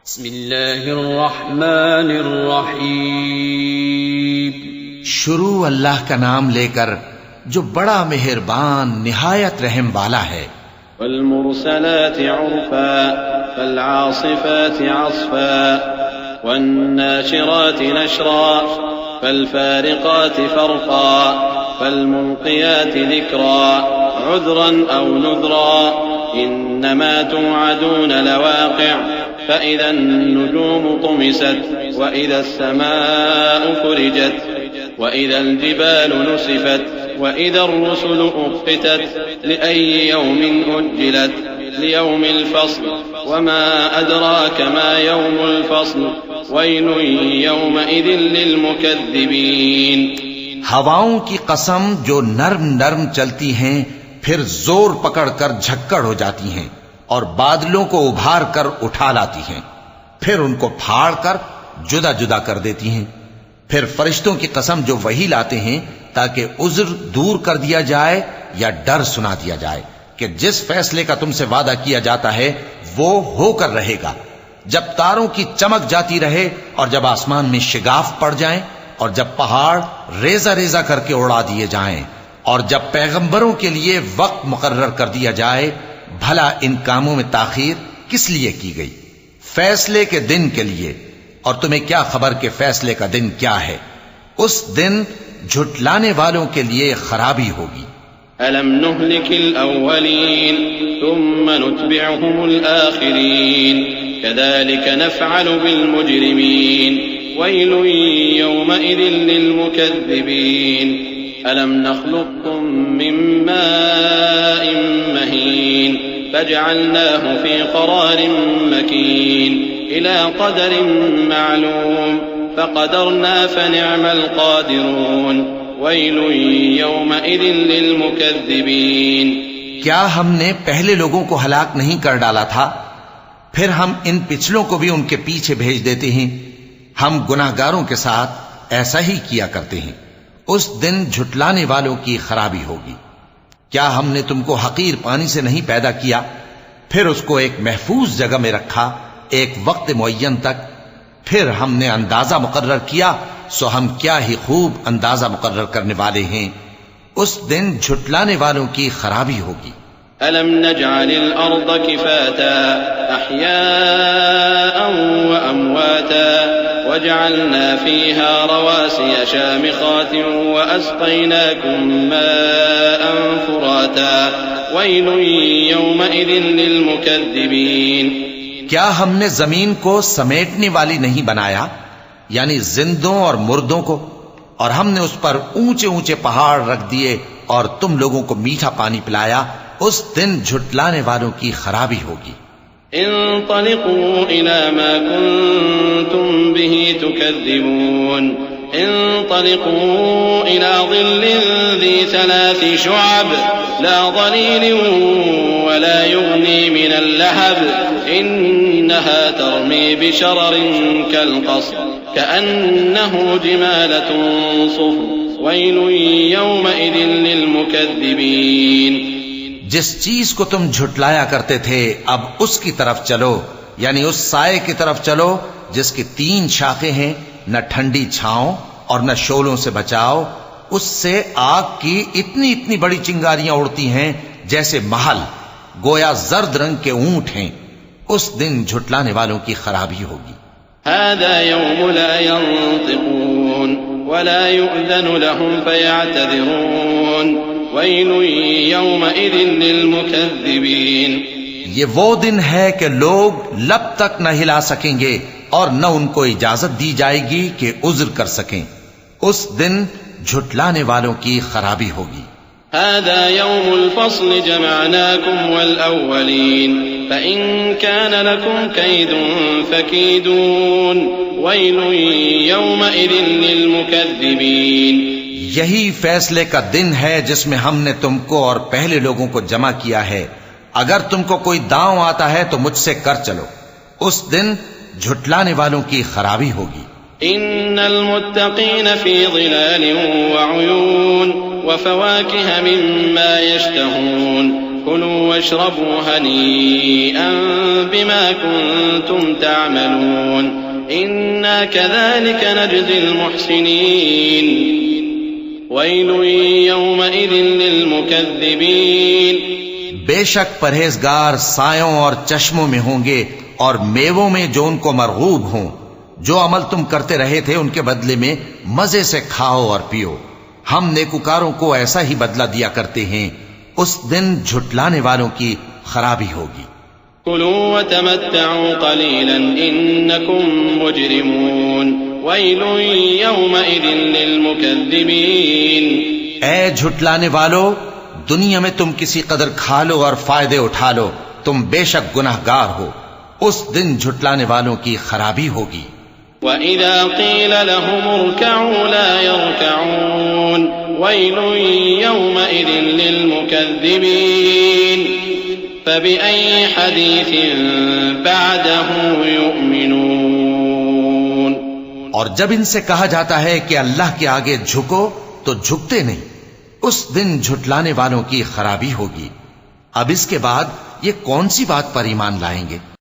بسم اللہ الرحمن الرحیم۔ شروع اللہ کا نام لے کر جو بڑا مہربان نہایت رحم والا ہے۔ والمرسلات عرفا فالعاصفات عصفا والناشرات نشرا فالفارقات فرقا فالملقيات ذكرا عذرا أو نذرا إنما توعدون لواقع فإذا النجوم طمست وإذا السماء فرجت وإذا الجبال نسفت وإذا الرسل أقتت لأي يوم أجلت ليوم الفصل وما أدراك ما يوم الفصل ويل يومئذ للمكذبين۔ ہواؤں کی قسم جو نرم نرم چلتی ہیں پھر زور پکڑ کر جھکڑ ہو جاتی ہیں اور بادلوں کو ابھار کر اٹھا لاتی ہیں، پھر ان کو پھاڑ کر جدا جدا کر دیتی ہیں۔ پھر فرشتوں کی قسم جو وحی لاتے ہیں تاکہ عذر دور کر دیا جائے یا ڈر سنا دیا جائے کہ جس فیصلے کا تم سے وعدہ کیا جاتا ہے وہ ہو کر رہے گا، جب تاروں کی چمک جاتی رہے اور جب آسمان میں شگاف پڑ جائیں اور جب پہاڑ ریزہ ریزہ کر کے اڑا دیے جائیں اور جب پیغمبروں کے لیے وقت مقرر کر دیا جائے۔ بھلا ان کاموں میں تاخیر کس لیے کی گئی؟ فیصلے کے دن کے لیے، اور تمہیں کیا خبر کہ فیصلے کا دن کیا ہے؟ اس دن جھٹلانے والوں کے لیے خرابی ہوگی۔ أَلَمْ نُهْلِكِ الْأَوَّلِينَ ثُمَّ نُتْبِعُهُمُ الْآخِرِينَ كَذَلِكَ نَفْعَلُ بِالْمُجْرِمِينَ وَيْلٌ يَوْمَئِذٍ لِلْمُكَذِّبِينَ أَلَمْ نَخْلُقكُّم مِّن مَّاءٍ مَّهِينٍ فَجَعَلْنَاهُ فِي قَرَارٍ مَّكِينٍ إِلَى قَدَرٍ مَّعْلُومٍ فَقَدَرْنَا فَنِعْمَ الْقَادِرُونَ وَيْلٌ يَوْمَئِذٍ لِلْمُكَذِّبِينَ۔ کیا ہم نے پہلے لوگوں کو ہلاک نہیں کر ڈالا تھا؟ پھر ہم ان پچھلوں کو بھی ان کے پیچھے بھیج دیتے ہیں۔ ہم گناہگاروں کے ساتھ ایسا ہی کیا کرتے ہیں۔ اس دن جھٹلانے والوں کی خرابی ہوگی۔ کیا ہم نے تم کو حقیر پانی سے نہیں پیدا کیا، پھر اس کو ایک محفوظ جگہ میں رکھا ایک وقت معین تک، پھر ہم نے اندازہ مقرر کیا، سو ہم کیا ہی خوب اندازہ مقرر کرنے والے ہیں۔ اس دن جھٹلانے والوں کی خرابی ہوگی۔ أَلَمْ نَجْعَلِ الْأَرْضَ كِفَاتًا أَحْيَاءً وَأَمْوَاتًا وَجَعَلْنَا فِيهَا رَوَاسِيَ شَامِخَاتٍ وَأَسْقَيْنَاكُم مَّاءً فُرَاتًا وَيْلٌ يَوْمَئِذٍ لِلْمُكَذِّبِينَ۔ کیا ہم نے زمین کو سمیٹنے والی نہیں بنایا، یعنی زندوں اور مردوں کو، اور ہم نے اس پر اونچے اونچے پہاڑ رکھ دیے اور تم لوگوں کو میٹھا پانی پلایا۔ اس دن جھٹلانے والوں کی خرابی ہوگی۔ انطلقوا إلى ما كنتم به تكذبون انطلقوا إلى ظل ذي 3 شعب لا ظليل ولا يغني من اللهب إنها ترمي بشرر كالقصر كأنه جمالة صفر ويل يومئذ للمكذبين۔ جس چیز کو تم جھٹلایا کرتے تھے اب اس کی طرف چلو، یعنی اس سائے کی طرف چلو جس کی 3 شاخیں ہیں، نہ ٹھنڈی چھاؤں اور نہ شعلوں سے بچاؤ۔ اس سے آگ کی اتنی اتنی بڑی چنگاریاں اڑتی ہیں جیسے محل، گویا زرد رنگ کے اونٹ ہیں۔ اس دن جھٹلانے والوں کی خرابی ہوگی۔ هذا يوم لا ينطقون ولا يؤذن لهم فيعتذرون ويل يومئذ للمكذبين۔ یہ وہ دن ہے کہ لوگ لب تک نہ ہلا سکیں گے اور نہ ان کو اجازت دی جائے گی کہ عذر کر سکیں۔ اس دن جھٹلانے والوں کی خرابی ہوگی۔ هذا يوم الفصل جمعناكم والأولين فإن كان لكم كيد فكيدون ويل يومئذ للمكذبين۔ یہی فیصلے کا دن ہے جس میں ہم نے تم کو اور پہلے لوگوں کو جمع کیا ہے۔ اگر تم کو کوئی داؤں آتا ہے تو مجھ سے کر چلو۔ اس دن جھٹلانے والوں کی خرابی ہوگی۔ ان المتقین فی ظلال وعیون وفواکہ مما یشتہون كلوا واشربوا هنيئا بما كنتم تعملون إنا كذلك نجزي المحسنين ويل يومئذ للمكذبين بے شک پرہیزگار سایوں اور چشموں میں ہوں گے اور میووں میں جو ان کو مرغوب ہوں. جو عمل تم کرتے رہے تھے ان کے بدلے میں مزے سے کھاؤ اور پیو. ہم نیکوکاروں کو ایسا ہی بدلہ دیا کرتے ہیں. اس دن جھٹلانے والوں کی خرابی ہوگی. كلوا وتمتعوا قليلا إنكم مجرمون ويل يومئذ للمكذبين. اے جھٹلانے والو، دنیا میں تم کسی قدر کھا لو اور فائدے اٹھا لو، تم بے شک گناہگار ہو. اس دن جھٹلانے والوں کی خرابی ہوگی. وَإِذَا قِيلَ لَهُمُ ارْكَعُوا لَا يَرْكَعُونَ وَيْلٌ يَوْمَئِذٍ لِّلْمُكَذِّبِينَ فَبِأَيِّ حَدِيثٍ بَعْدَهُ يُؤْمِنُونَ. اور جب ان سے کہا جاتا ہے کہ اللہ کے آگے جھکو تو جھکتے نہیں. اس دن جھٹلانے والوں کی خرابی ہوگی. اب اس کے بعد یہ کون سی بات پر ایمان لائیں گے؟